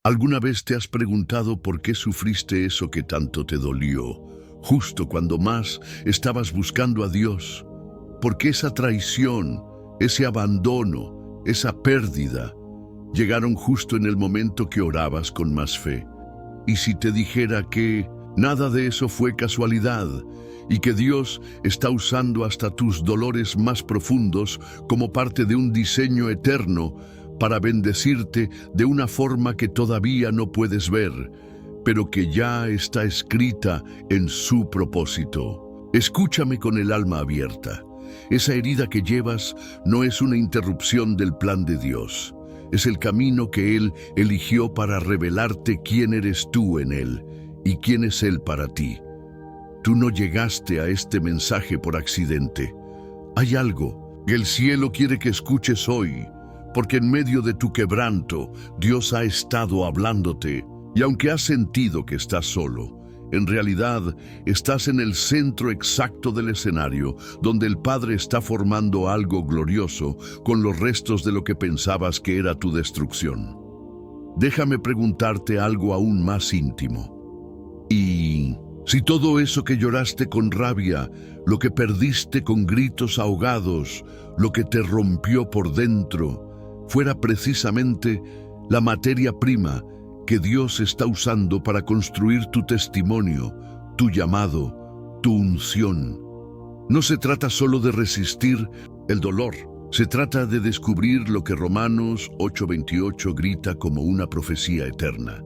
¿Alguna vez te has preguntado por qué sufriste eso que tanto te dolió, justo cuando más estabas buscando a Dios? ¿Por qué esa traición, ese abandono, esa pérdida llegaron justo en el momento que orabas con más fe? Y si te dijera que nada de eso fue casualidad y que Dios está usando hasta tus dolores más profundos como parte de un diseño eterno para bendecirte de una forma que todavía no puedes ver, pero que ya está escrita en su propósito. Escúchame con el alma abierta. Esa herida que llevas no es una interrupción del plan de Dios. Es el camino que Él eligió para revelarte quién eres tú en Él y quién es Él para ti. Tú no llegaste a este mensaje por accidente. Hay algo que el cielo quiere que escuches hoy, porque en medio de tu quebranto, Dios ha estado hablándote. Y aunque has sentido que estás solo, en realidad estás en el centro exacto del escenario, donde el Padre está formando algo glorioso con los restos de lo que pensabas que era tu destrucción. Déjame preguntarte algo aún más íntimo. ¿Y si todo eso que lloraste con rabia, lo que perdiste con gritos ahogados, lo que te rompió por dentro, fuera precisamente la materia prima que Dios está usando para construir tu testimonio, tu llamado, tu unción? No se trata solo de resistir el dolor, se trata de descubrir lo que Romanos 8:28 grita como una profecía eterna.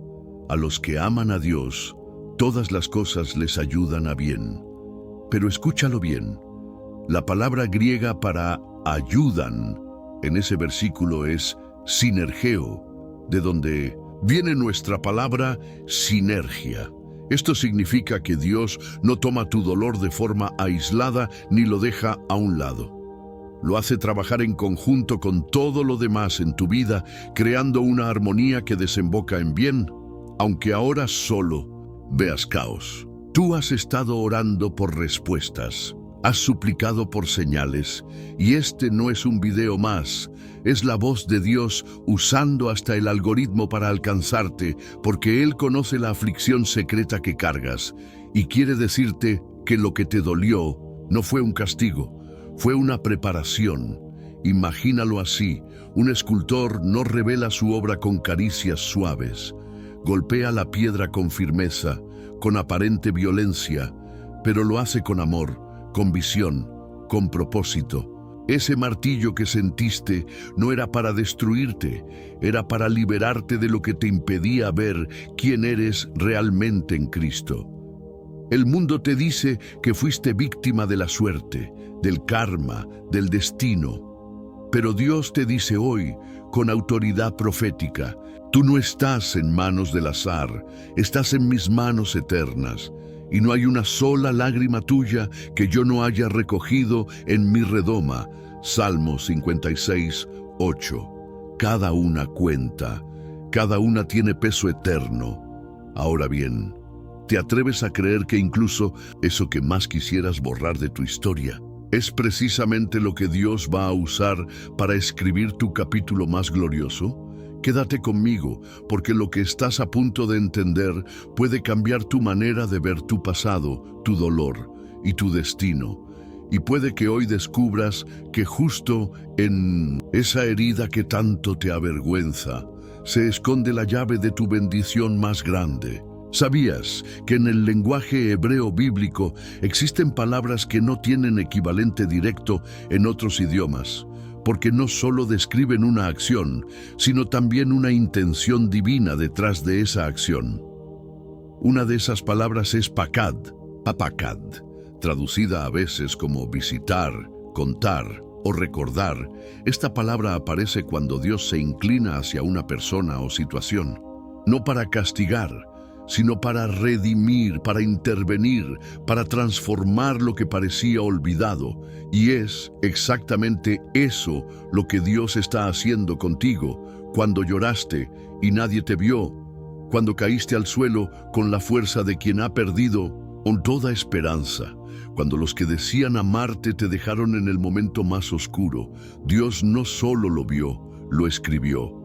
A los que aman a Dios, todas las cosas les ayudan a bien. Pero escúchalo bien, la palabra griega para ayudan en ese versículo es sinergeo, de donde viene nuestra palabra sinergia. Esto significa que Dios no toma tu dolor de forma aislada ni lo deja a un lado. Lo hace trabajar en conjunto con todo lo demás en tu vida, creando una armonía que desemboca en bien, aunque ahora solo veas caos. Tú has estado orando por respuestas. Has suplicado por señales, y este no es un video más, es la voz de Dios usando hasta el algoritmo para alcanzarte, porque Él conoce la aflicción secreta que cargas, y quiere decirte que lo que te dolió no fue un castigo, fue una preparación. Imagínalo así, un escultor no revela su obra con caricias suaves, golpea la piedra con firmeza, con aparente violencia, pero lo hace con amor, con visión, con propósito. Ese martillo que sentiste no era para destruirte, era para liberarte de lo que te impedía ver quién eres realmente en Cristo. El mundo te dice que fuiste víctima de la suerte, del karma, del destino. Pero Dios te dice hoy, con autoridad profética, tú no estás en manos del azar, estás en mis manos eternas. Y no hay una sola lágrima tuya que yo no haya recogido en mi redoma. Salmo 56:8. Cada una cuenta, cada una tiene peso eterno. Ahora bien, ¿te atreves a creer que incluso eso que más quisieras borrar de tu historia es precisamente lo que Dios va a usar para escribir tu capítulo más glorioso? Quédate conmigo, porque lo que estás a punto de entender puede cambiar tu manera de ver tu pasado, tu dolor y tu destino. Y puede que hoy descubras que justo en esa herida que tanto te avergüenza, se esconde la llave de tu bendición más grande. ¿Sabías que en el lenguaje hebreo bíblico existen palabras que no tienen equivalente directo en otros idiomas? Porque no solo describen una acción, sino también una intención divina detrás de esa acción. Una de esas palabras es pakad, apakad, traducida a veces como visitar, contar o recordar. Esta palabra aparece cuando Dios se inclina hacia una persona o situación, no para castigar, sino para redimir, para intervenir, para transformar lo que parecía olvidado. Y es exactamente eso lo que Dios está haciendo contigo cuando lloraste y nadie te vio, cuando caíste al suelo con la fuerza de quien ha perdido con toda esperanza, cuando los que decían amarte te dejaron en el momento más oscuro. Dios no solo lo vio, lo escribió.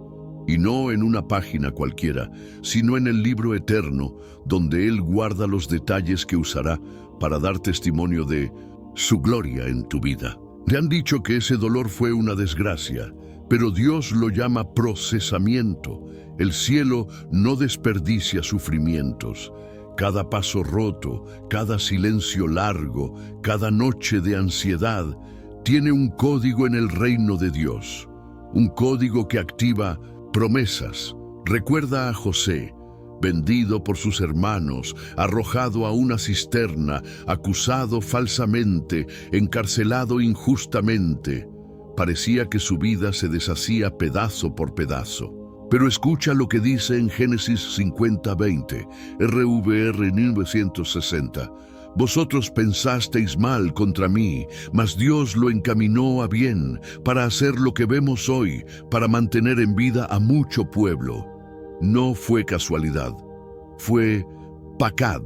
y no en una página cualquiera, sino en el libro eterno, donde Él guarda los detalles que usará para dar testimonio de su gloria en tu vida. Le han dicho que ese dolor fue una desgracia, pero Dios lo llama procesamiento. El cielo no desperdicia sufrimientos. Cada paso roto, cada silencio largo, cada noche de ansiedad, tiene un código en el reino de Dios. Un código que activa promesas. Recuerda a José, vendido por sus hermanos, arrojado a una cisterna, acusado falsamente, encarcelado injustamente. Parecía que su vida se deshacía pedazo por pedazo. Pero escucha lo que dice en Génesis 50:20, RVR 1960. Vosotros pensasteis mal contra mí, mas Dios lo encaminó a bien, para hacer lo que vemos hoy, para mantener en vida a mucho pueblo. No fue casualidad, fue pakad,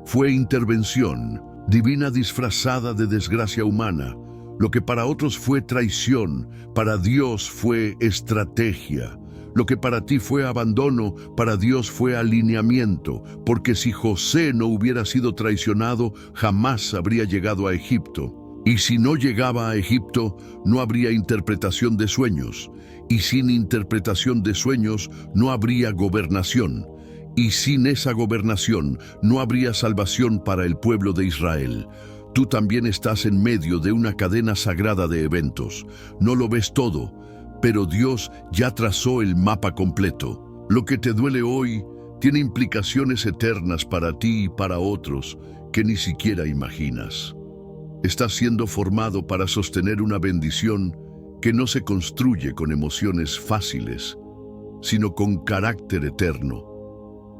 fue intervención divina disfrazada de desgracia humana. Lo que para otros fue traición, para Dios fue estrategia. Lo que para ti fue abandono, para Dios fue alineamiento, porque si José no hubiera sido traicionado, jamás habría llegado a Egipto. Y si no llegaba a Egipto, no habría interpretación de sueños. Y sin interpretación de sueños, no habría gobernación. Y sin esa gobernación, no habría salvación para el pueblo de Israel. Tú también estás en medio de una cadena sagrada de eventos. No lo ves todo, pero Dios ya trazó el mapa completo. Lo que te duele hoy tiene implicaciones eternas para ti y para otros que ni siquiera imaginas. Estás siendo formado para sostener una bendición que no se construye con emociones fáciles, sino con carácter eterno.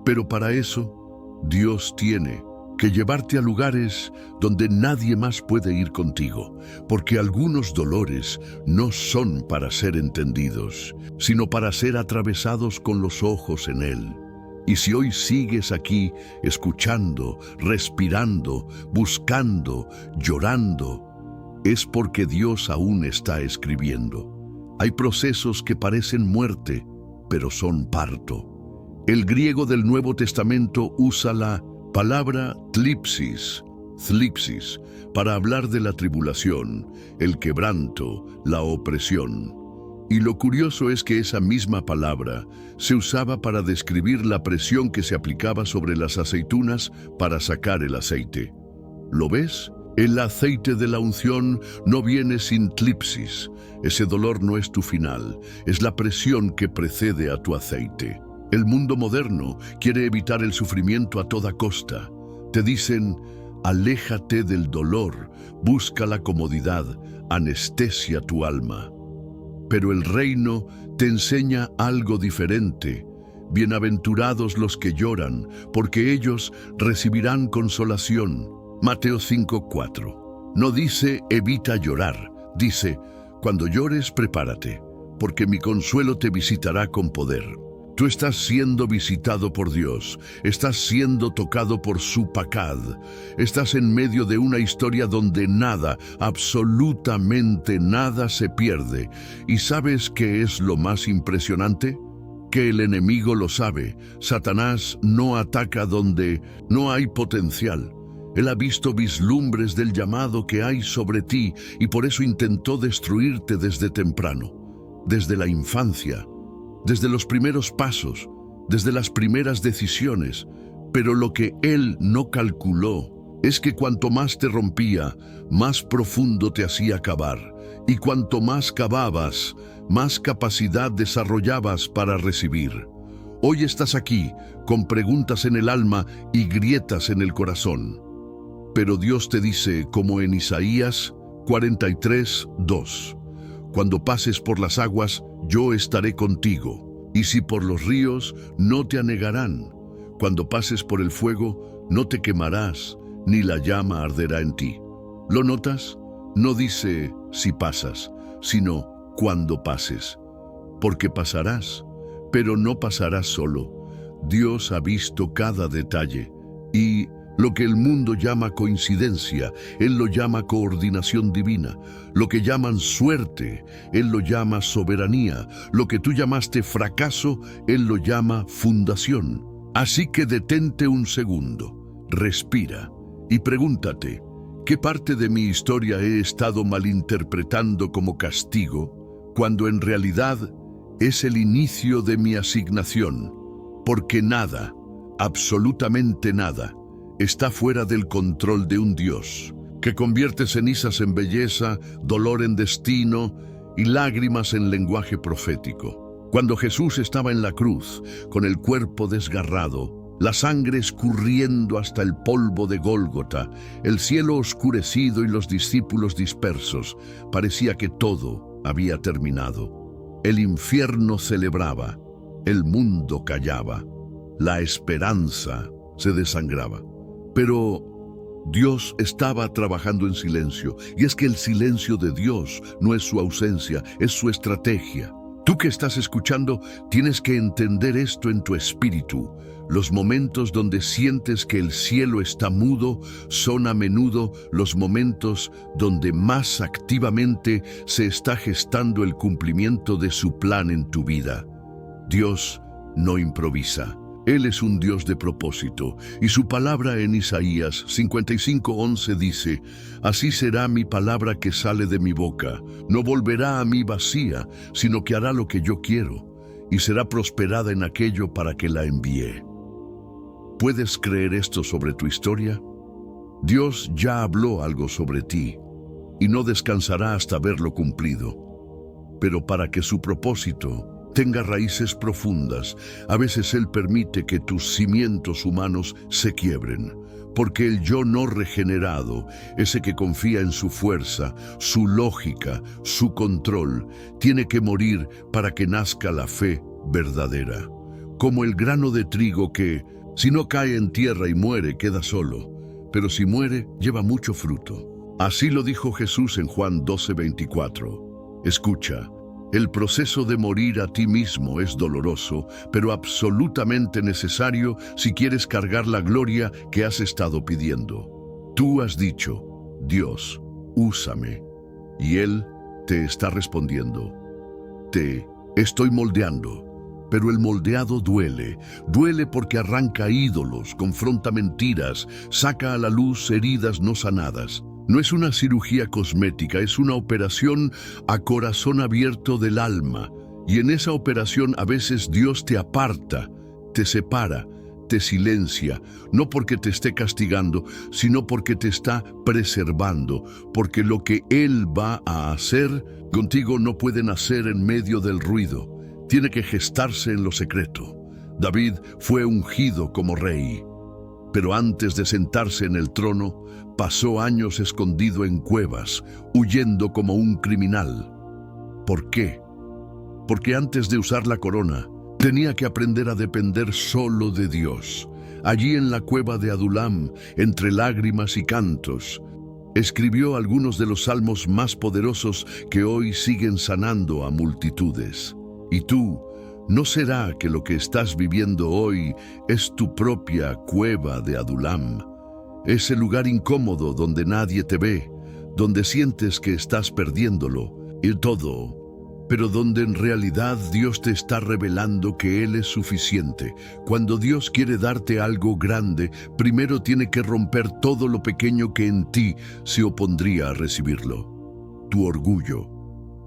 Pero para eso, Dios tiene que llevarte a lugares donde nadie más puede ir contigo, porque algunos dolores no son para ser entendidos, sino para ser atravesados con los ojos en Él. Y si hoy sigues aquí, escuchando, respirando, buscando, llorando, es porque Dios aún está escribiendo. Hay procesos que parecen muerte, pero son parto. El griego del Nuevo Testamento usa la palabra thlipsis, para hablar de la tribulación, el quebranto, la opresión. Y lo curioso es que esa misma palabra se usaba para describir la presión que se aplicaba sobre las aceitunas para sacar el aceite. ¿Lo ves? El aceite de la unción no viene sin thlipsis. Ese dolor no es tu final, es la presión que precede a tu aceite. El mundo moderno quiere evitar el sufrimiento a toda costa. Te dicen, aléjate del dolor, busca la comodidad, anestesia tu alma. Pero el reino te enseña algo diferente. Bienaventurados los que lloran, porque ellos recibirán consolación. Mateo 5:4. No dice evita llorar, dice, cuando llores prepárate, porque mi consuelo te visitará con poder. Tú estás siendo visitado por Dios, estás siendo tocado por su pakad, estás en medio de una historia donde nada, absolutamente nada se pierde. ¿Y sabes qué es lo más impresionante? Que el enemigo lo sabe. Satanás no ataca donde no hay potencial. Él ha visto vislumbres del llamado que hay sobre ti y por eso intentó destruirte desde temprano, desde la infancia, desde los primeros pasos, desde las primeras decisiones. Pero lo que él no calculó es que cuanto más te rompía, más profundo te hacía cavar. Y cuanto más cavabas, más capacidad desarrollabas para recibir. Hoy estás aquí, con preguntas en el alma y grietas en el corazón. Pero Dios te dice, como en Isaías 43:2, cuando pases por las aguas, yo estaré contigo, y si por los ríos, no te anegarán. Cuando pases por el fuego, no te quemarás, ni la llama arderá en ti. ¿Lo notas? No dice si pasas, sino cuando pases. Porque pasarás, pero no pasarás solo. Dios ha visto cada detalle y Lo que el mundo llama coincidencia, Él lo llama coordinación divina. Lo que llaman suerte, Él lo llama soberanía. Lo que tú llamaste fracaso, Él lo llama fundación. Así que detente un segundo, respira y pregúntate, ¿qué parte de mi historia he estado malinterpretando como castigo, cuando en realidad es el inicio de mi asignación? Porque nada, absolutamente nada, está fuera del control de un Dios que convierte cenizas en belleza, dolor en destino y lágrimas en lenguaje profético. Cuando Jesús estaba en la cruz, con el cuerpo desgarrado, la sangre escurriendo hasta el polvo de Gólgota, el cielo oscurecido y los discípulos dispersos, parecía que todo había terminado. El infierno celebraba, el mundo callaba, la esperanza se desangraba. Pero Dios estaba trabajando en silencio, y es que el silencio de Dios no es su ausencia, es su estrategia. Tú que estás escuchando, tienes que entender esto en tu espíritu. Los momentos donde sientes que el cielo está mudo son a menudo los momentos donde más activamente se está gestando el cumplimiento de su plan en tu vida. Dios no improvisa. Él es un Dios de propósito, y su palabra en Isaías 55:11 dice: «Así será mi palabra que sale de mi boca, no volverá a mí vacía, sino que hará lo que yo quiero, y será prosperada en aquello para que la envíe». ¿Puedes creer esto sobre tu historia? Dios ya habló algo sobre ti, y no descansará hasta verlo cumplido. Pero para que su propósito tenga raíces profundas, a veces Él permite que tus cimientos humanos se quiebren, porque el yo no regenerado, ese que confía en su fuerza, su lógica, su control, tiene que morir para que nazca la fe verdadera. Como el grano de trigo que, si no cae en tierra y muere, queda solo, pero si muere, lleva mucho fruto. Así lo dijo Jesús en Juan 12:24. Escucha. El proceso de morir a ti mismo es doloroso, pero absolutamente necesario si quieres cargar la gloria que has estado pidiendo. Tú has dicho: Dios, úsame. Y Él te está respondiendo: te estoy moldeando. Pero el moldeado duele. Duele porque arranca ídolos, confronta mentiras, saca a la luz heridas no sanadas. No es una cirugía cosmética, es una operación a corazón abierto del alma. Y en esa operación a veces Dios te aparta, te separa, te silencia, no porque te esté castigando, sino porque te está preservando, porque lo que Él va a hacer contigo no puede nacer en medio del ruido, tiene que gestarse en lo secreto. David fue ungido como rey, pero antes de sentarse en el trono, pasó años escondido en cuevas, huyendo como un criminal. ¿Por qué? Porque antes de usar la corona, tenía que aprender a depender solo de Dios. Allí en la cueva de Adulam, entre lágrimas y cantos, escribió algunos de los salmos más poderosos que hoy siguen sanando a multitudes. Y tú, ¿no será que lo que estás viviendo hoy es tu propia cueva de Adulam? Ese lugar incómodo donde nadie te ve, donde sientes que estás perdiéndolo y todo, pero donde en realidad Dios te está revelando que Él es suficiente. Cuando Dios quiere darte algo grande, primero tiene que romper todo lo pequeño que en ti se opondría a recibirlo. Tu orgullo,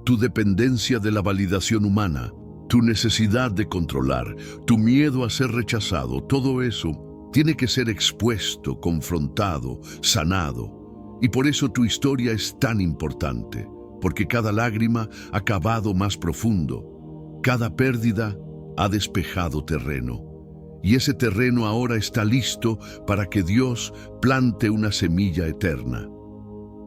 tu dependencia de la validación humana, tu necesidad de controlar, tu miedo a ser rechazado, todo eso tiene que ser expuesto, confrontado, sanado. Y por eso tu historia es tan importante, porque cada lágrima ha cavado más profundo, cada pérdida ha despejado terreno. Y ese terreno ahora está listo para que Dios plante una semilla eterna.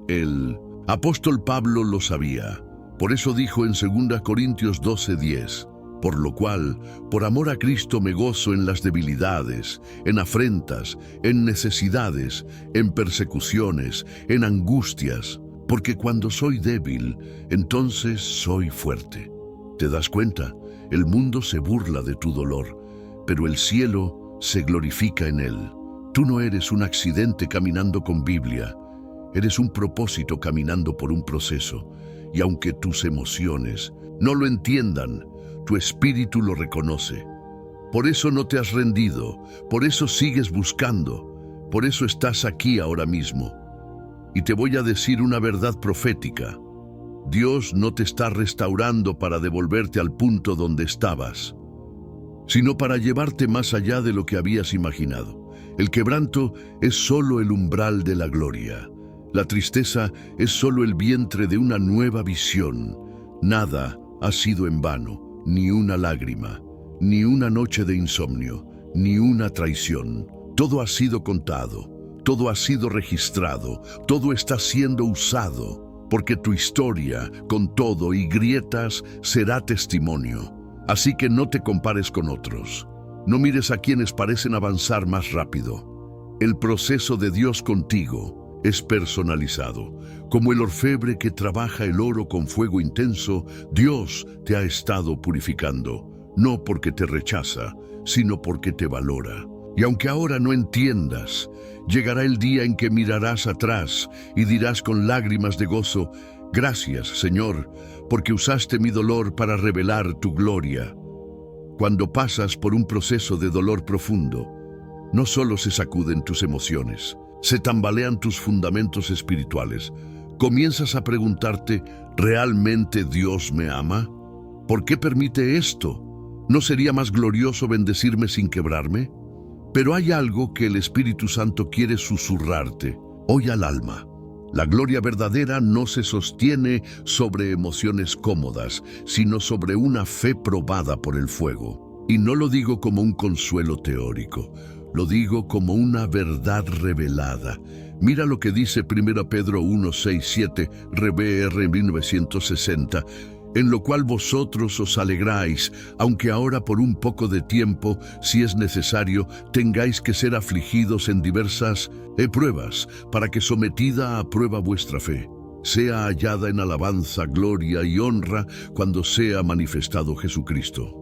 El apóstol Pablo lo sabía. Por eso dijo en 2 Corintios 12:10, por lo cual, por amor a Cristo me gozo en las debilidades, en afrentas, en necesidades, en persecuciones, en angustias, porque cuando soy débil, entonces soy fuerte. ¿Te das cuenta? El mundo se burla de tu dolor, pero el cielo se glorifica en él. Tú no eres un accidente caminando con Biblia, eres un propósito caminando por un proceso. Y aunque tus emociones no lo entiendan, tu espíritu lo reconoce. Por eso no te has rendido, por eso sigues buscando, por eso estás aquí ahora mismo. Y te voy a decir una verdad profética. Dios no te está restaurando para devolverte al punto donde estabas, sino para llevarte más allá de lo que habías imaginado. El quebranto es solo el umbral de la gloria. La tristeza es solo el vientre de una nueva visión. Nada ha sido en vano, ni una lágrima, ni una noche de insomnio, ni una traición. Todo ha sido contado, todo ha sido registrado, todo está siendo usado, porque tu historia, con todo y grietas, será testimonio. Así que no te compares con otros. No mires a quienes parecen avanzar más rápido. El proceso de Dios contigo es personalizado. Como el orfebre que trabaja el oro con fuego intenso, Dios te ha estado purificando, no porque te rechaza, sino porque te valora. Y aunque ahora no entiendas, llegará el día en que mirarás atrás y dirás con lágrimas de gozo: gracias, Señor, porque usaste mi dolor para revelar tu gloria. Cuando pasas por un proceso de dolor profundo, no solo se sacuden tus emociones, se tambalean tus fundamentos espirituales. Comienzas a preguntarte: ¿realmente Dios me ama? ¿Por qué permite esto? ¿No sería más glorioso bendecirme sin quebrarme? Pero hay algo que el Espíritu Santo quiere susurrarte hoy al alma. La gloria verdadera no se sostiene sobre emociones cómodas, sino sobre una fe probada por el fuego. Y no lo digo como un consuelo teórico, lo digo como una verdad revelada. Mira lo que dice 1 Pedro 1, 6, 7, RBR 1960, en lo cual vosotros os alegráis, aunque ahora por un poco de tiempo, si es necesario, tengáis que ser afligidos en diversas pruebas, para que sometida a prueba vuestra fe sea hallada en alabanza, gloria y honra cuando sea manifestado Jesucristo.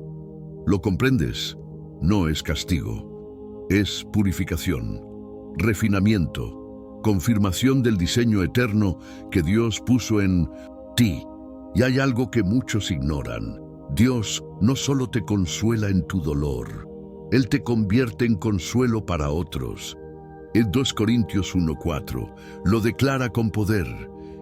¿Lo comprendes? No es castigo, es purificación, refinamiento, confirmación del diseño eterno que Dios puso en ti. Y hay algo que muchos ignoran. Dios no solo te consuela en tu dolor, Él te convierte en consuelo para otros. En 2 Corintios 1:4 lo declara con poder,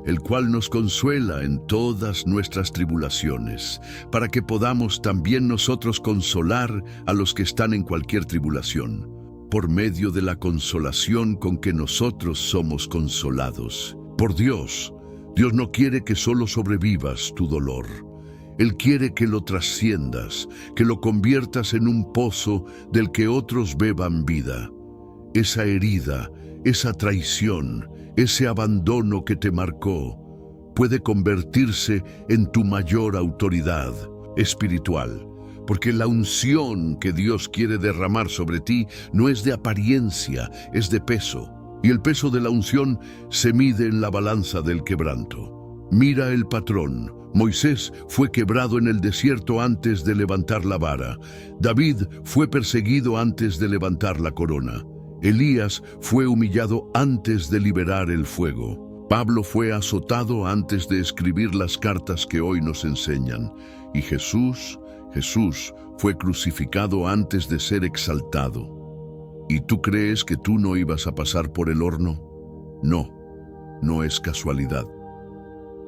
el cual nos consuela en todas nuestras tribulaciones, para que podamos también nosotros consolar a los que están en cualquier tribulación, por medio de la consolación con que nosotros somos consolados. Por Dios. Dios no quiere que solo sobrevivas tu dolor. Él quiere que lo trasciendas, que lo conviertas en un pozo del que otros beban vida. Esa herida, esa traición, ese abandono que te marcó, puede convertirse en tu mayor autoridad espiritual, porque la unción que Dios quiere derramar sobre ti no es de apariencia, es de peso. Y el peso de la unción se mide en la balanza del quebranto. Mira el patrón. Moisés fue quebrado en el desierto antes de levantar la vara. David fue perseguido antes de levantar la corona. Elías fue humillado antes de liberar el fuego. Pablo fue azotado antes de escribir las cartas que hoy nos enseñan. Y Jesús fue crucificado antes de ser exaltado. ¿Y tú crees que tú no ibas a pasar por el horno? No, no es casualidad.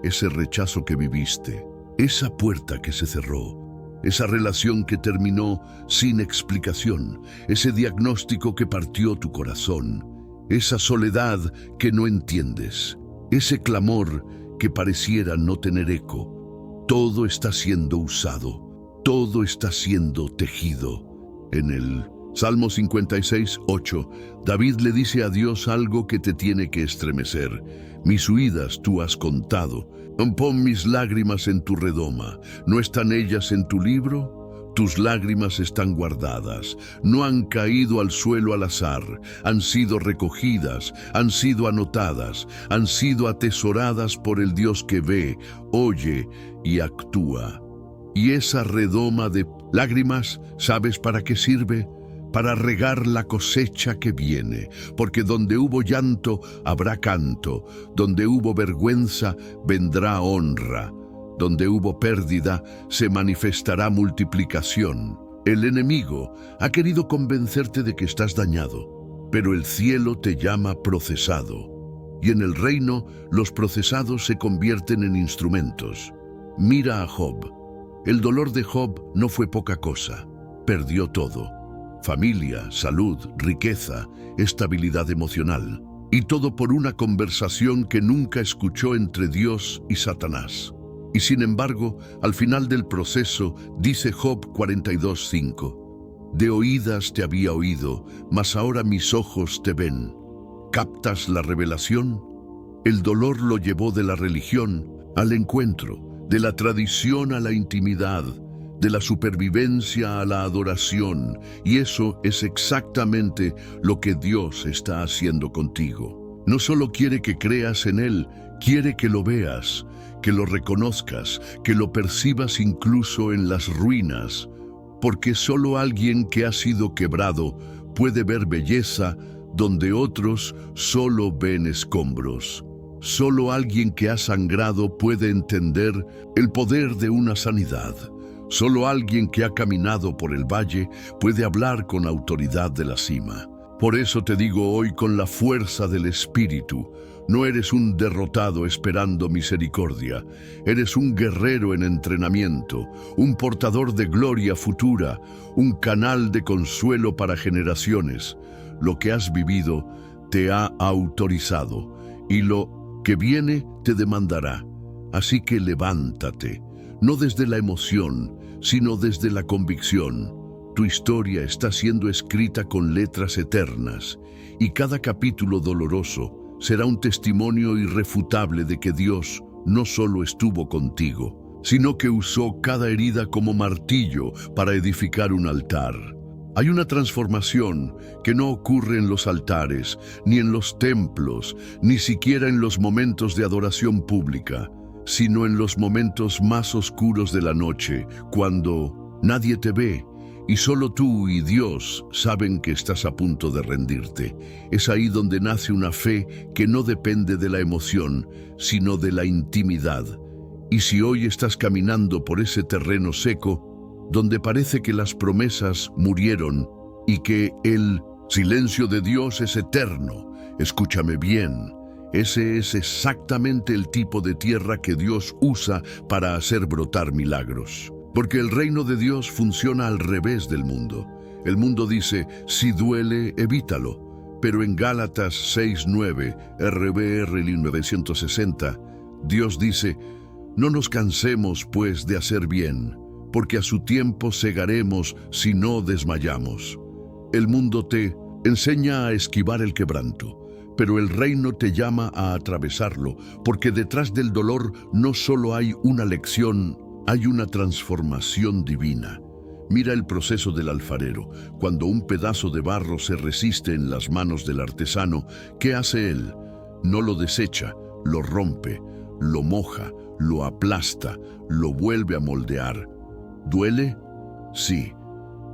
Ese rechazo que viviste, esa puerta que se cerró, esa relación que terminó sin explicación, ese diagnóstico que partió tu corazón, esa soledad que no entiendes, ese clamor que pareciera no tener eco, todo está siendo usado, todo está siendo tejido en el Salmo 56, 8, David le dice a Dios algo que te tiene que estremecer. Mis huidas tú has contado. Pon mis lágrimas en tu redoma. ¿No están ellas en tu libro? Tus lágrimas están guardadas. No han caído al suelo al azar. Han sido recogidas, han sido anotadas, han sido atesoradas por el Dios que ve, oye y actúa. Y esa redoma de lágrimas, ¿sabes para qué sirve? para regar la cosecha que viene, porque donde hubo llanto, habrá canto, donde hubo vergüenza, vendrá honra, donde hubo pérdida, se manifestará multiplicación. El enemigo ha querido convencerte de que estás dañado, pero el cielo te llama procesado. Y en el reino, los procesados se convierten en instrumentos. Mira a Job. El dolor de Job no fue poca cosa. Perdió todo. Familia, salud, riqueza, estabilidad emocional. Y todo por una conversación que nunca escuchó entre Dios y Satanás. Y sin embargo, al final del proceso, dice Job 42:5, de oídas te había oído, mas ahora mis ojos te ven. ¿Captas la revelación? El dolor lo llevó de la religión al encuentro, de la tradición a la intimidad, de la supervivencia a la adoración, y eso es exactamente lo que Dios está haciendo contigo. No solo quiere que creas en Él, quiere que lo veas, que lo reconozcas, que lo percibas incluso en las ruinas, porque solo alguien que ha sido quebrado puede ver belleza donde otros solo ven escombros. Solo alguien que ha sangrado puede entender el poder de una sanidad. Solo alguien que ha caminado por el valle puede hablar con autoridad de la cima. Por eso te digo hoy con la fuerza del Espíritu, no eres un derrotado esperando misericordia, eres un guerrero en entrenamiento, un portador de gloria futura, un canal de consuelo para generaciones. Lo que has vivido te ha autorizado y lo que viene te demandará. Así que levántate, no desde la emoción, sino desde la convicción. Tu historia está siendo escrita con letras eternas y cada capítulo doloroso será un testimonio irrefutable de que Dios no solo estuvo contigo, sino que usó cada herida como martillo para edificar un altar. Hay una transformación que no ocurre en los altares, ni en los templos, ni siquiera en los momentos de adoración pública, sino en los momentos más oscuros de la noche, cuando nadie te ve y solo tú y Dios saben que estás a punto de rendirte. Es ahí donde nace una fe que no depende de la emoción, sino de la intimidad. Y si hoy estás caminando por ese terreno seco, donde parece que las promesas murieron y que el silencio de Dios es eterno, escúchame bien, ese es exactamente el tipo de tierra que Dios usa para hacer brotar milagros. Porque el reino de Dios funciona al revés del mundo. El mundo dice, si duele, evítalo. Pero en Gálatas 6:9, RBR 1960, Dios dice, no nos cansemos pues de hacer bien, porque a su tiempo segaremos si no desmayamos. El mundo te enseña a esquivar el quebranto, pero el reino te llama a atravesarlo, porque detrás del dolor no solo hay una lección, hay una transformación divina. Mira el proceso del alfarero. Cuando un pedazo de barro se resiste en las manos del artesano, ¿qué hace él? No lo desecha, lo rompe, lo moja, lo aplasta, lo vuelve a moldear. ¿Duele? Sí,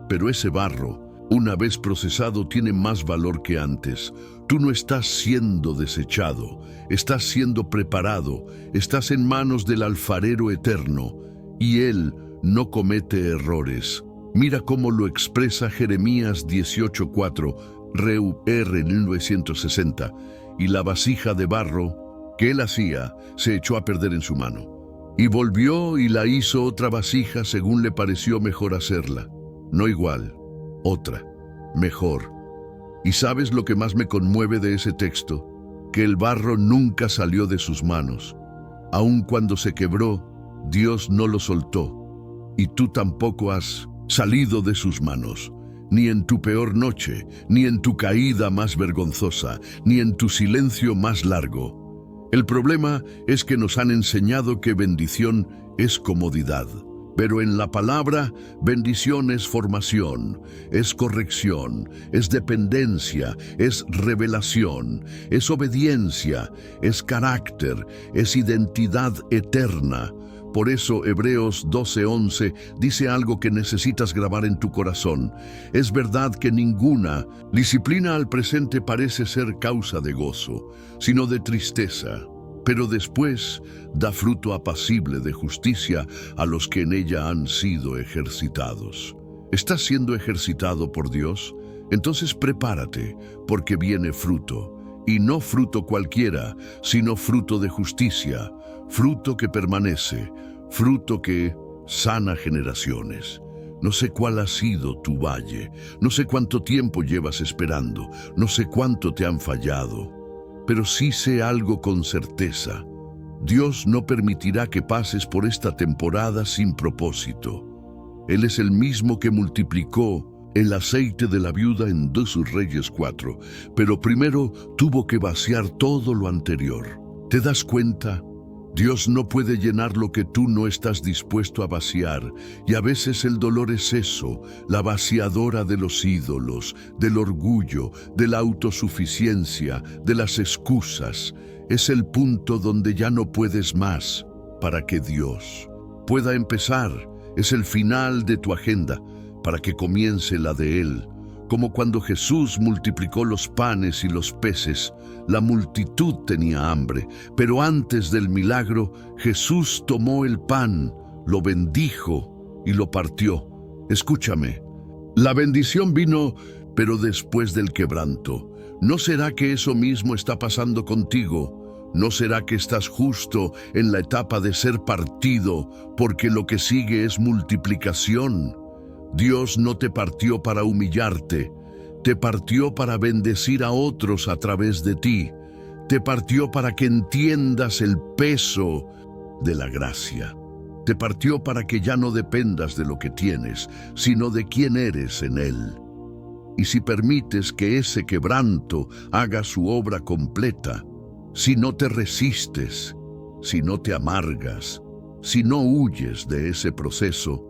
pero ese barro, una vez procesado, tiene más valor que antes. Tú no estás siendo desechado, estás siendo preparado, estás en manos del alfarero eterno. Y Él no comete errores. Mira cómo lo expresa Jeremías 18:4, ReUR 1960. Y la vasija de barro que Él hacía se echó a perder en su mano. Y volvió y la hizo otra vasija según le pareció mejor hacerla. No igual, otra, mejor. ¿Y sabes lo que más me conmueve de ese texto? Que el barro nunca salió de sus manos. Aun cuando se quebró, Dios no lo soltó, y tú tampoco has salido de sus manos, ni en tu peor noche, ni en tu caída más vergonzosa, ni en tu silencio más largo. El problema es que nos han enseñado que bendición es comodidad, pero en la palabra, bendición es formación, es corrección, es dependencia, es revelación, es obediencia, es carácter, es identidad eterna. Por eso Hebreos 12:11 dice algo que necesitas grabar en tu corazón. Es verdad que ninguna disciplina al presente parece ser causa de gozo, sino de tristeza, pero después da fruto apacible de justicia a los que en ella han sido ejercitados. ¿Estás siendo ejercitado por Dios? Entonces prepárate, porque viene fruto, y no fruto cualquiera, sino fruto de justicia, fruto que permanece, fruto que sana generaciones. No sé cuál ha sido tu valle, no sé cuánto tiempo llevas esperando, no sé cuánto te han fallado, pero sí sé algo con certeza. Dios no permitirá que pases por esta temporada sin propósito. Él es el mismo que multiplicó el aceite de la viuda en 2 Reyes 4, pero primero tuvo que vaciar todo lo anterior. ¿Te das cuenta? Dios no puede llenar lo que tú no estás dispuesto a vaciar, y a veces el dolor es eso, la vaciadora de los ídolos, del orgullo, de la autosuficiencia, de las excusas. Es el punto donde ya no puedes más para que Dios pueda empezar. Es el final de tu agenda para que comience la de Él. Como cuando Jesús multiplicó los panes y los peces, la multitud tenía hambre, pero antes del milagro, Jesús tomó el pan, lo bendijo y lo partió. Escúchame, la bendición vino, pero después del quebranto. ¿No será que eso mismo está pasando contigo? ¿No será que estás justo en la etapa de ser partido, porque lo que sigue es multiplicación? Dios no te partió para humillarte, te partió para bendecir a otros a través de ti, te partió para que entiendas el peso de la gracia, te partió para que ya no dependas de lo que tienes, sino de quién eres en Él. Y si permites que ese quebranto haga su obra completa, si no te resistes, si no te amargas, si no huyes de ese proceso,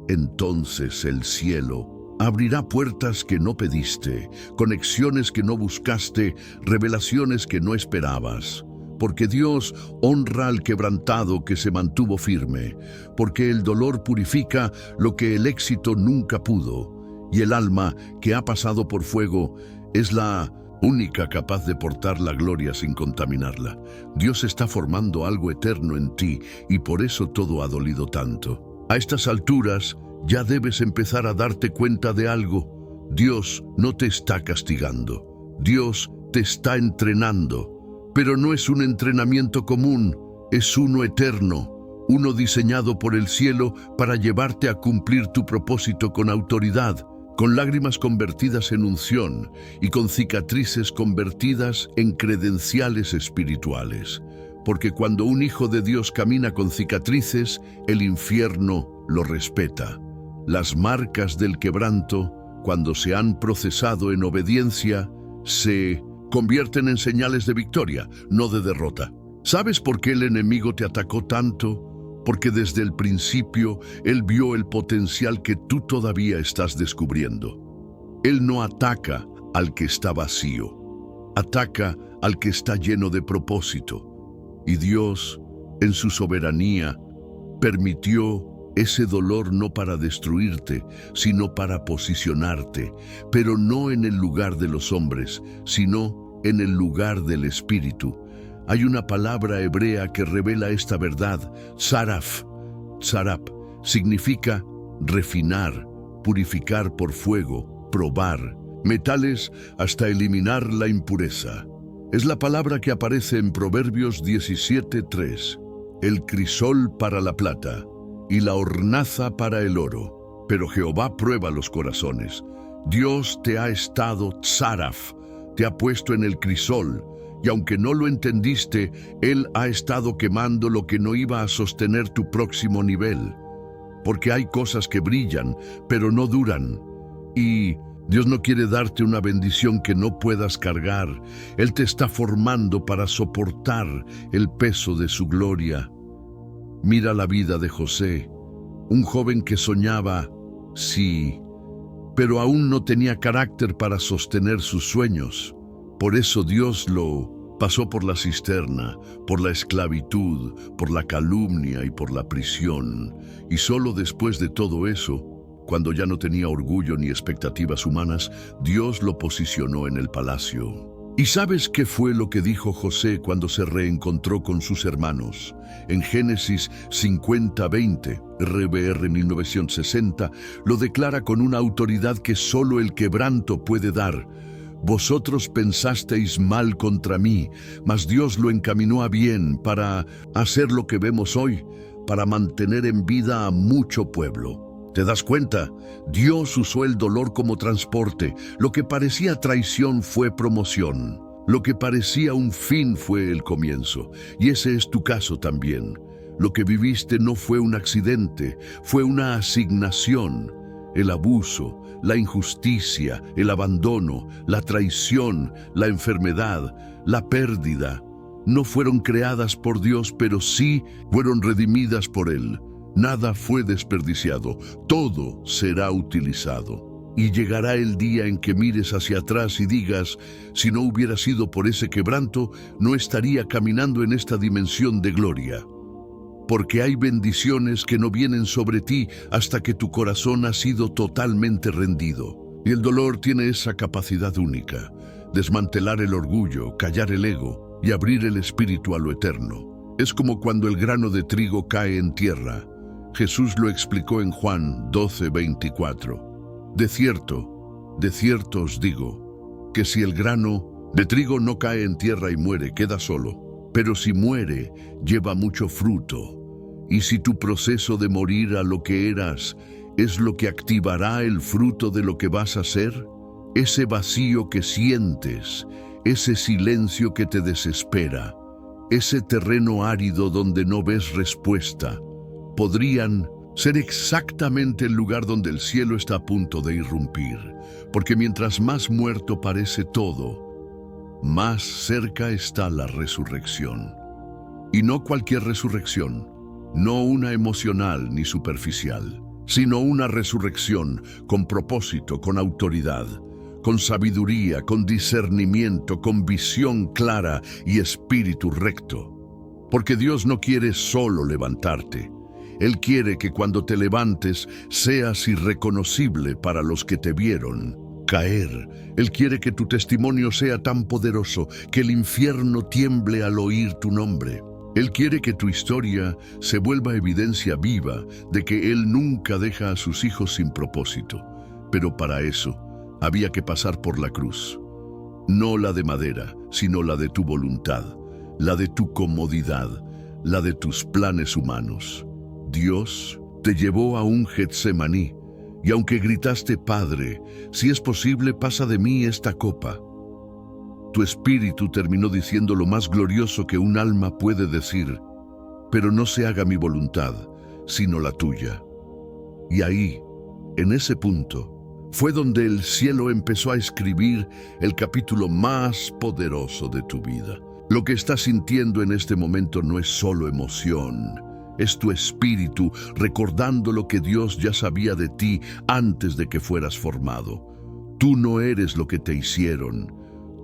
entonces el cielo abrirá puertas que no pediste, conexiones que no buscaste, revelaciones que no esperabas. Porque Dios honra al quebrantado que se mantuvo firme, porque el dolor purifica lo que el éxito nunca pudo, y el alma que ha pasado por fuego es la única capaz de portar la gloria sin contaminarla. Dios está formando algo eterno en ti y por eso todo ha dolido tanto. A estas alturas ya debes empezar a darte cuenta de algo. Dios no te está castigando. Dios te está entrenando. Pero no es un entrenamiento común, es uno eterno, uno diseñado por el cielo para llevarte a cumplir tu propósito con autoridad, con lágrimas convertidas en unción y con cicatrices convertidas en credenciales espirituales. Porque cuando un hijo de Dios camina con cicatrices, el infierno lo respeta. Las marcas del quebranto, cuando se han procesado en obediencia, se convierten en señales de victoria, no de derrota. ¿Sabes por qué el enemigo te atacó tanto? Porque desde el principio Él vio el potencial que tú todavía estás descubriendo. Él no ataca al que está vacío, ataca al que está lleno de propósito. Y Dios, en su soberanía, permitió ese dolor no para destruirte, sino para posicionarte, pero no en el lugar de los hombres, sino en el lugar del Espíritu. Hay una palabra hebrea que revela esta verdad, tzaraf. Tzaraf significa refinar, purificar por fuego, probar, metales hasta eliminar la impureza. Es la palabra que aparece en Proverbios 17:3. El crisol para la plata y la hornaza para el oro. Pero Jehová prueba los corazones. Dios te ha estado tzaraf, te ha puesto en el crisol, y aunque no lo entendiste, Él ha estado quemando lo que no iba a sostener tu próximo nivel. Porque hay cosas que brillan, pero no duran. Y Dios no quiere darte una bendición que no puedas cargar. Él te está formando para soportar el peso de su gloria. Mira la vida de José, un joven que soñaba, sí, pero aún no tenía carácter para sostener sus sueños. Por eso Dios lo Pasó por la cisterna, por la esclavitud, por la calumnia y por la prisión. Y solo después de todo eso, cuando ya no tenía orgullo ni expectativas humanas, Dios lo posicionó en el palacio. ¿Y sabes qué fue lo que dijo José cuando se reencontró con sus hermanos? En Génesis 50:20, RBR 1960, lo declara con una autoridad que solo el quebranto puede dar. Vosotros pensasteis mal contra mí, mas Dios lo encaminó a bien para hacer lo que vemos hoy, para mantener en vida a mucho pueblo. ¿Te das cuenta? Dios usó el dolor como transporte. Lo que parecía traición fue promoción. Lo que parecía un fin fue el comienzo. Y ese es tu caso también. Lo que viviste no fue un accidente, fue una asignación. El abuso, la injusticia, el abandono, la traición, la enfermedad, la pérdida, no fueron creadas por Dios, pero sí fueron redimidas por Él. Nada fue desperdiciado, todo será utilizado. Y llegará el día en que mires hacia atrás y digas, si no hubiera sido por ese quebranto, no estaría caminando en esta dimensión de gloria. Porque hay bendiciones que no vienen sobre ti hasta que tu corazón ha sido totalmente rendido. Y el dolor tiene esa capacidad única, desmantelar el orgullo, callar el ego y abrir el espíritu a lo eterno. Es como cuando el grano de trigo cae en tierra. Jesús lo explicó en Juan 12:24. De cierto os digo, que si el grano de trigo no cae en tierra y muere, queda solo. Pero si muere, lleva mucho fruto. Y si tu proceso de morir a lo que eras es lo que activará el fruto de lo que vas a ser, ese vacío que sientes, ese silencio que te desespera, ese terreno árido donde no ves respuesta, podrían ser exactamente el lugar donde el cielo está a punto de irrumpir, porque mientras más muerto parece todo, más cerca está la resurrección. Y no cualquier resurrección, no una emocional ni superficial, sino una resurrección con propósito, con autoridad, con sabiduría, con discernimiento, con visión clara y espíritu recto. Porque Dios no quiere solo levantarte. Él quiere que cuando te levantes seas irreconocible para los que te vieron caer. Él quiere que tu testimonio sea tan poderoso que el infierno tiemble al oír tu nombre. Él quiere que tu historia se vuelva evidencia viva de que Él nunca deja a sus hijos sin propósito. Pero para eso había que pasar por la cruz. No la de madera, sino la de tu voluntad, la de tu comodidad, la de tus planes humanos. Dios te llevó a un Getsemaní, y aunque gritaste, Padre, si es posible, pasa de mí esta copa, tu espíritu terminó diciendo lo más glorioso que un alma puede decir, pero no se haga mi voluntad, sino la tuya. Y ahí, en ese punto, fue donde el cielo empezó a escribir el capítulo más poderoso de tu vida. Lo que estás sintiendo en este momento no es solo emoción, es tu espíritu recordando lo que Dios ya sabía de ti antes de que fueras formado. Tú no eres lo que te hicieron.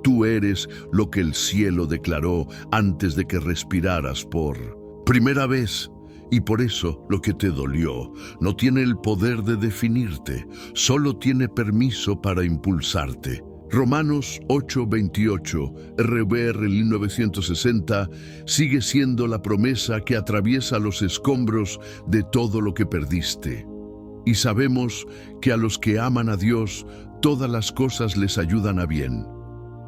Tú eres lo que el cielo declaró antes de que respiraras por primera vez. Y por eso lo que te dolió no tiene el poder de definirte, solo tiene permiso para impulsarte. Romanos 8:28, RBR 1960, sigue siendo la promesa que atraviesa los escombros de todo lo que perdiste. Y sabemos que a los que aman a Dios, todas las cosas les ayudan a bien.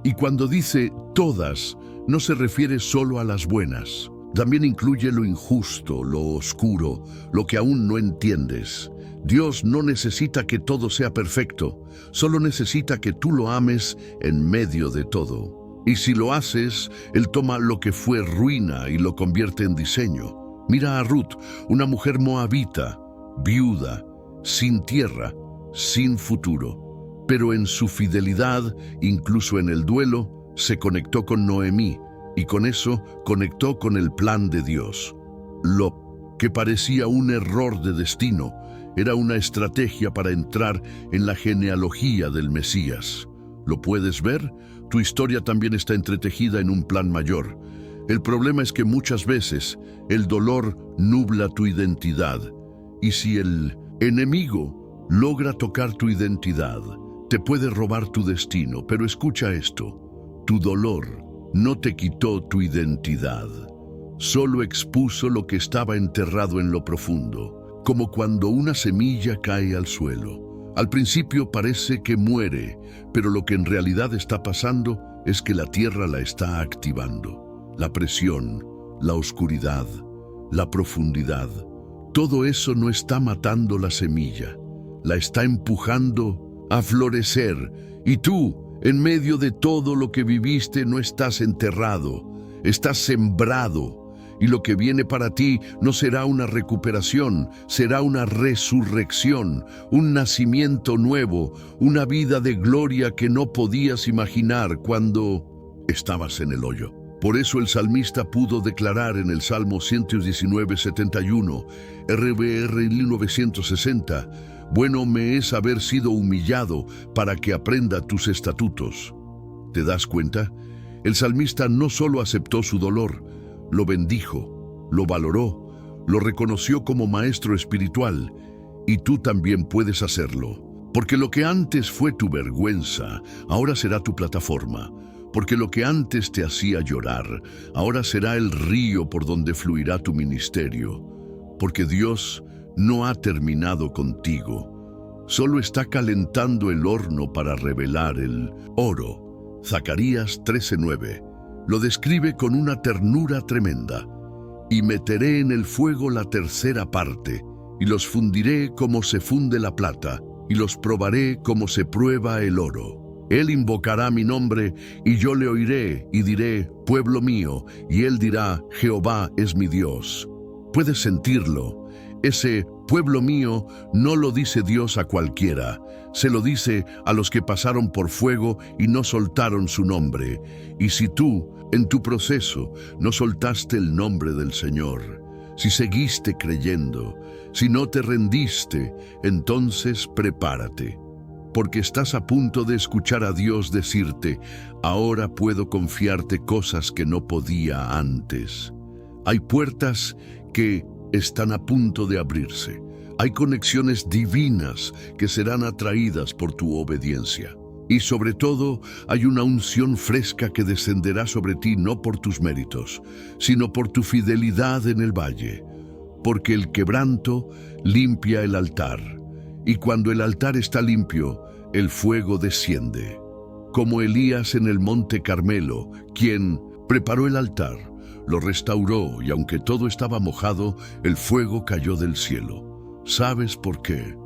Y cuando dice todas, no se refiere solo a las buenas. También incluye lo injusto, lo oscuro, lo que aún no entiendes. Dios no necesita que todo sea perfecto, solo necesita que tú lo ames en medio de todo. Y si lo haces, Él toma lo que fue ruina y lo convierte en diseño. Mira a Ruth, una mujer moabita, viuda, sin tierra, sin futuro. Pero en su fidelidad, incluso en el duelo, se conectó con Noemí y con eso conectó con el plan de Dios. Lo que parecía un error de destino era una estrategia para entrar en la genealogía del Mesías. ¿Lo puedes ver? Tu historia también está entretejida en un plan mayor. El problema es que muchas veces el dolor nubla tu identidad. Y si el enemigo logra tocar tu identidad, te puede robar tu destino. Pero escucha esto, tu dolor no te quitó tu identidad. Solo expuso lo que estaba enterrado en lo profundo, como cuando una semilla cae al suelo. Al principio parece que muere, pero lo que en realidad está pasando es que la tierra la está activando. La presión, la oscuridad, la profundidad, todo eso no está matando la semilla, la está empujando a florecer. Y tú, en medio de todo lo que viviste, no estás enterrado, estás sembrado. Y lo que viene para ti no será una recuperación, será una resurrección, un nacimiento nuevo, una vida de gloria que no podías imaginar cuando estabas en el hoyo. Por eso el salmista pudo declarar en el Salmo 119:71, RBR 1960, «Bueno me es haber sido humillado para que aprenda tus estatutos». ¿Te das cuenta? El salmista no solo aceptó su dolor, lo bendijo, lo valoró, lo reconoció como maestro espiritual, y tú también puedes hacerlo. Porque lo que antes fue tu vergüenza, ahora será tu plataforma. Porque lo que antes te hacía llorar, ahora será el río por donde fluirá tu ministerio. Porque Dios no ha terminado contigo, solo está calentando el horno para revelar el oro. Zacarías 13:9 lo describe con una ternura tremenda. «Y meteré en el fuego la tercera parte, y los fundiré como se funde la plata, y los probaré como se prueba el oro. Él invocará mi nombre, y yo le oiré, y diré, pueblo mío, y él dirá, Jehová es mi Dios». Puedes sentirlo. Ese pueblo mío no lo dice Dios a cualquiera, se lo dice a los que pasaron por fuego y no soltaron su nombre. Y si tú, en tu proceso, no soltaste el nombre del Señor, si seguiste creyendo, si no te rendiste, entonces prepárate, porque estás a punto de escuchar a Dios decirte, ahora puedo confiarte cosas que no podía antes. Hay puertas que están a punto de abrirse. Hay conexiones divinas que serán atraídas por tu obediencia. Y sobre todo, hay una unción fresca que descenderá sobre ti no por tus méritos, sino por tu fidelidad en el valle. Porque el quebranto limpia el altar, y cuando el altar está limpio, el fuego desciende. Como Elías en el monte Carmelo, quien preparó el altar, lo restauró, y aunque todo estaba mojado, el fuego cayó del cielo. ¿Sabes por qué?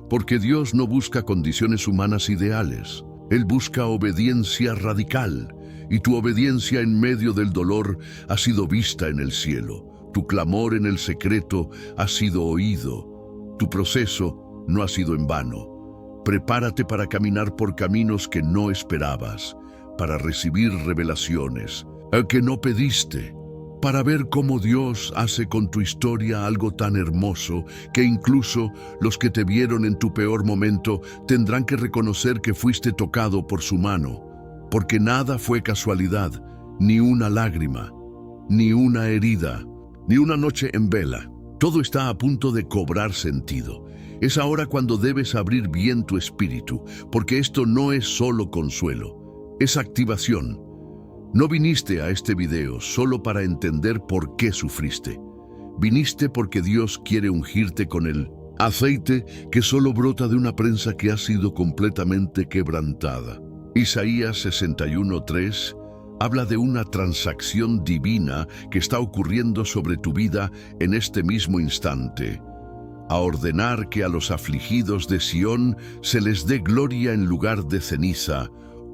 Porque Dios no busca condiciones humanas ideales. Él busca obediencia radical, y tu obediencia en medio del dolor ha sido vista en el cielo. Tu clamor en el secreto ha sido oído. Tu proceso no ha sido en vano. Prepárate para caminar por caminos que no esperabas, para recibir revelaciones que no pediste, para ver cómo Dios hace con tu historia algo tan hermoso que incluso los que te vieron en tu peor momento tendrán que reconocer que fuiste tocado por su mano, porque nada fue casualidad, ni una lágrima, ni una herida, ni una noche en vela. Todo está a punto de cobrar sentido. Es ahora cuando debes abrir bien tu espíritu, porque esto no es solo consuelo, es activación. No viniste a este video solo para entender por qué sufriste. Viniste porque Dios quiere ungirte con el aceite que solo brota de una prensa que ha sido completamente quebrantada. Isaías 61:3 habla de una transacción divina que está ocurriendo sobre tu vida en este mismo instante. A ordenar que a los afligidos de Sión se les dé gloria en lugar de ceniza,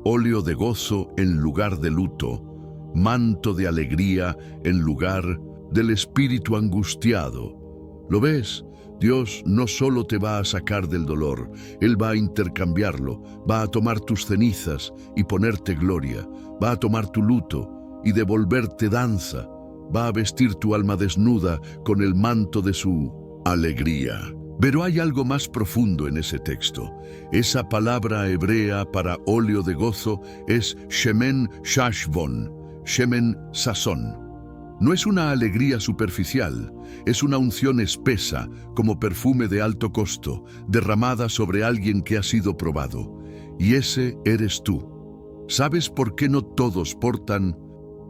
óleo de gozo en lugar de luto, manto de alegría en lugar del espíritu angustiado. ¿Lo ves? Dios no solo te va a sacar del dolor, Él va a intercambiarlo, va a tomar tus cenizas y ponerte gloria, va a tomar tu luto y devolverte danza, va a vestir tu alma desnuda con el manto de su alegría. Pero hay algo más profundo en ese texto. Esa palabra hebrea para óleo de gozo es shemen shashbon, shemen sazón. No es una alegría superficial, es una unción espesa, como perfume de alto costo, derramada sobre alguien que ha sido probado. Y ese eres tú. ¿Sabes por qué no todos portan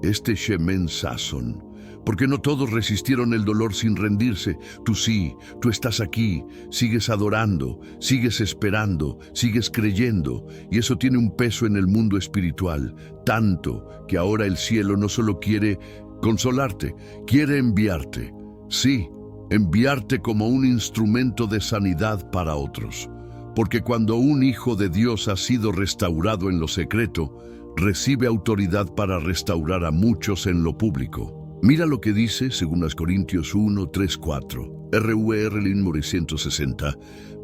este shemen sazón? Porque no todos resistieron el dolor sin rendirse. Tú sí, tú estás aquí, sigues adorando, sigues esperando, sigues creyendo. Y eso tiene un peso en el mundo espiritual, tanto que ahora el cielo no solo quiere consolarte, quiere enviarte. Sí, enviarte como un instrumento de sanidad para otros. Porque cuando un hijo de Dios ha sido restaurado en lo secreto, recibe autoridad para restaurar a muchos en lo público. Mira lo que dice 2 Corintios 1, 3, 4. RUR Linmore 160.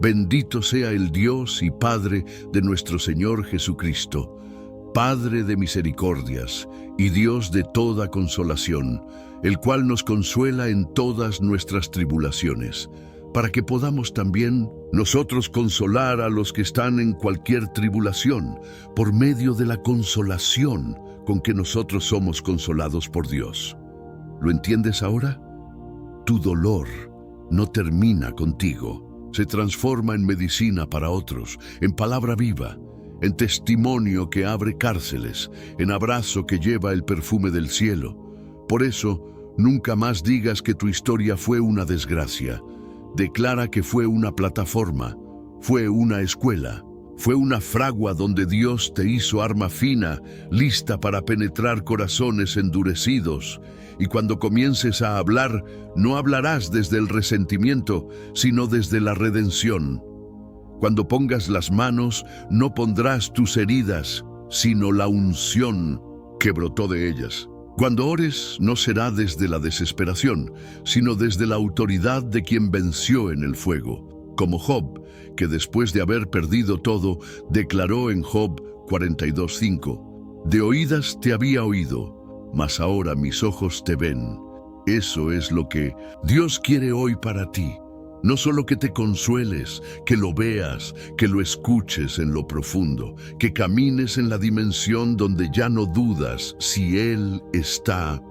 Bendito sea el Dios y Padre de nuestro Señor Jesucristo, Padre de misericordias y Dios de toda consolación, el cual nos consuela en todas nuestras tribulaciones, para que podamos también nosotros consolar a los que están en cualquier tribulación, por medio de la consolación con que nosotros somos consolados por Dios. ¿Lo entiendes ahora? Tu dolor no termina contigo. Se transforma en medicina para otros, en palabra viva, en testimonio que abre cárceles, en abrazo que lleva el perfume del cielo. Por eso, nunca más digas que tu historia fue una desgracia. Declara que fue una plataforma, fue una escuela, fue una fragua donde Dios te hizo arma fina, lista para penetrar corazones endurecidos. Y cuando comiences a hablar, no hablarás desde el resentimiento, sino desde la redención. Cuando pongas las manos, no pondrás tus heridas, sino la unción que brotó de ellas. Cuando ores, no será desde la desesperación, sino desde la autoridad de quien venció en el fuego. Como Job, que después de haber perdido todo, declaró en Job 42:5, de oídas te había oído, mas ahora mis ojos te ven. Eso es lo que Dios quiere hoy para ti. No solo que te consueles, que lo veas, que lo escuches en lo profundo, que camines en la dimensión donde ya no dudas si Él está,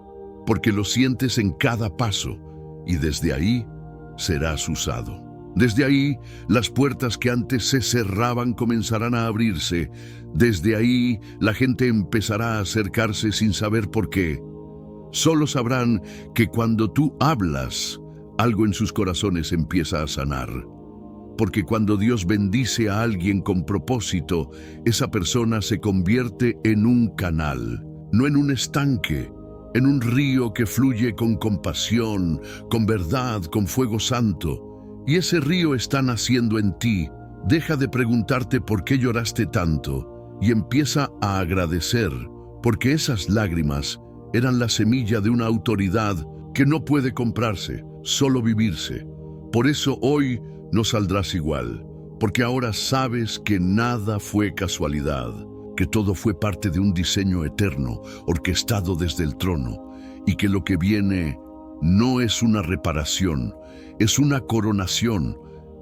porque lo sientes en cada paso, y desde ahí serás usado. Desde ahí, las puertas que antes se cerraban comenzarán a abrirse. Desde ahí, la gente empezará a acercarse sin saber por qué. Solo sabrán que cuando tú hablas, algo en sus corazones empieza a sanar. Porque cuando Dios bendice a alguien con propósito, esa persona se convierte en un canal, no en un estanque, en un río que fluye con compasión, con verdad, con fuego santo. Y ese río está naciendo en ti. Deja de preguntarte por qué lloraste tanto y empieza a agradecer, porque esas lágrimas eran la semilla de una autoridad que no puede comprarse, solo vivirse. Por eso hoy no saldrás igual, porque ahora sabes que nada fue casualidad, que todo fue parte de un diseño eterno, orquestado desde el trono, y que lo que viene no es una reparación, es una coronación.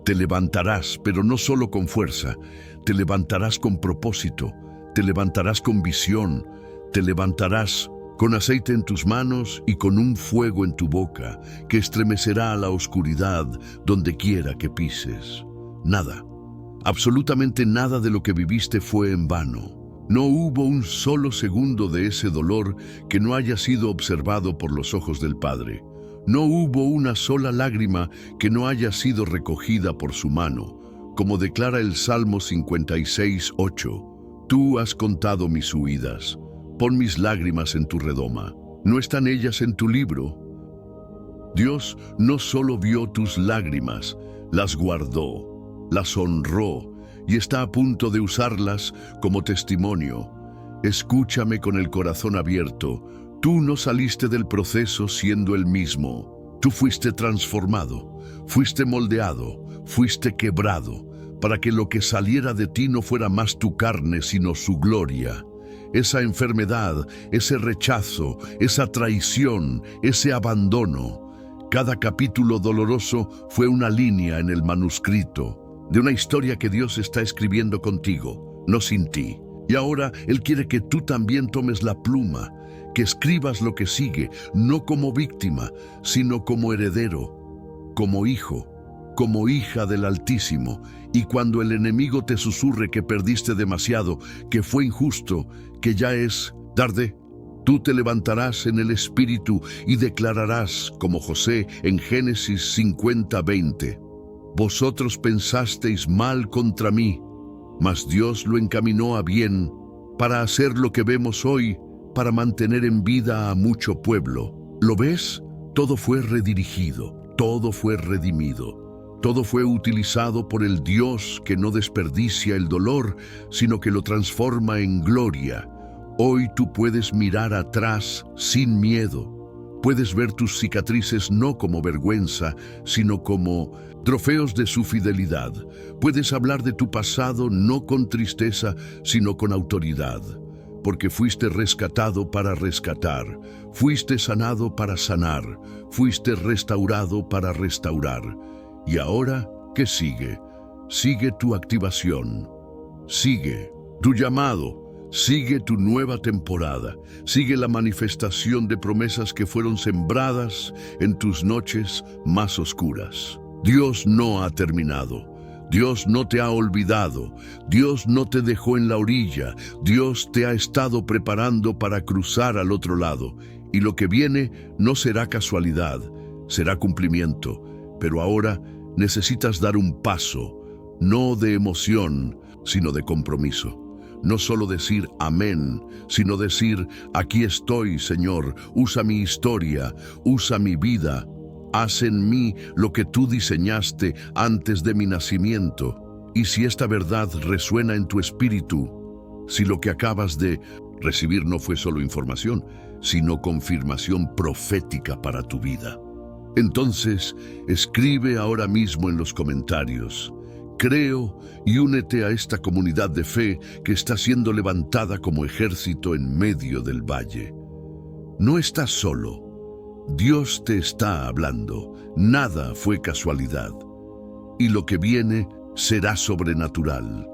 Te levantarás, pero no solo con fuerza, te levantarás con propósito, te levantarás con visión, te levantarás con aceite en tus manos y con un fuego en tu boca que estremecerá a la oscuridad donde quiera que pises. Nada, absolutamente nada de lo que viviste fue en vano. No hubo un solo segundo de ese dolor que no haya sido observado por los ojos del Padre. No hubo una sola lágrima que no haya sido recogida por su mano, como declara el Salmo 56:8. Tú has contado mis huidas, pon mis lágrimas en tu redoma. ¿No están ellas en tu libro? Dios no solo vio tus lágrimas, las guardó, las honró y está a punto de usarlas como testimonio. Escúchame con el corazón abierto. Tú no saliste del proceso siendo el mismo. Tú fuiste transformado, fuiste moldeado, fuiste quebrado, para que lo que saliera de ti no fuera más tu carne, sino su gloria. Esa enfermedad, ese rechazo, esa traición, ese abandono, Cada capítulo doloroso fue una línea en el manuscrito de una historia que Dios está escribiendo contigo, no sin ti. Y ahora Él quiere que tú también tomes la pluma, que escribas lo que sigue, no como víctima, sino como heredero, como hijo, como hija del Altísimo. Y cuando el enemigo te susurre que perdiste demasiado, que fue injusto, que ya es tarde, tú te levantarás en el Espíritu y declararás, como José en Génesis 50:20, vosotros pensasteis mal contra mí, mas Dios lo encaminó a bien para hacer lo que vemos hoy, para mantener en vida a mucho pueblo. ¿Lo ves? Todo fue redirigido, todo fue redimido, todo fue utilizado por el Dios que no desperdicia el dolor, sino que lo transforma en gloria. Hoy tú puedes mirar atrás sin miedo. Puedes ver tus cicatrices no como vergüenza, sino como trofeos de su fidelidad. Puedes hablar de tu pasado no con tristeza, sino con autoridad. Porque fuiste rescatado para rescatar, fuiste sanado para sanar, fuiste restaurado para restaurar. Y ahora, ¿qué sigue? Sigue tu activación, sigue tu llamado. Sigue tu nueva temporada, sigue la manifestación de promesas que fueron sembradas en tus noches más oscuras. Dios no ha terminado, Dios no te ha olvidado, Dios no te dejó en la orilla, Dios te ha estado preparando para cruzar al otro lado. Y lo que viene no será casualidad, será cumplimiento. Pero ahora necesitas dar un paso, no de emoción, sino de compromiso. No solo decir amén, sino decir, aquí estoy, Señor, usa mi historia, usa mi vida, haz en mí lo que tú diseñaste antes de mi nacimiento. Y si esta verdad resuena en tu espíritu, si lo que acabas de recibir no fue solo información, sino confirmación profética para tu vida, entonces escribe ahora mismo en los comentarios: creo, y únete a esta comunidad de fe que está siendo levantada como ejército en medio del valle. No estás solo. Dios te está hablando. Nada fue casualidad. Y lo que viene será sobrenatural.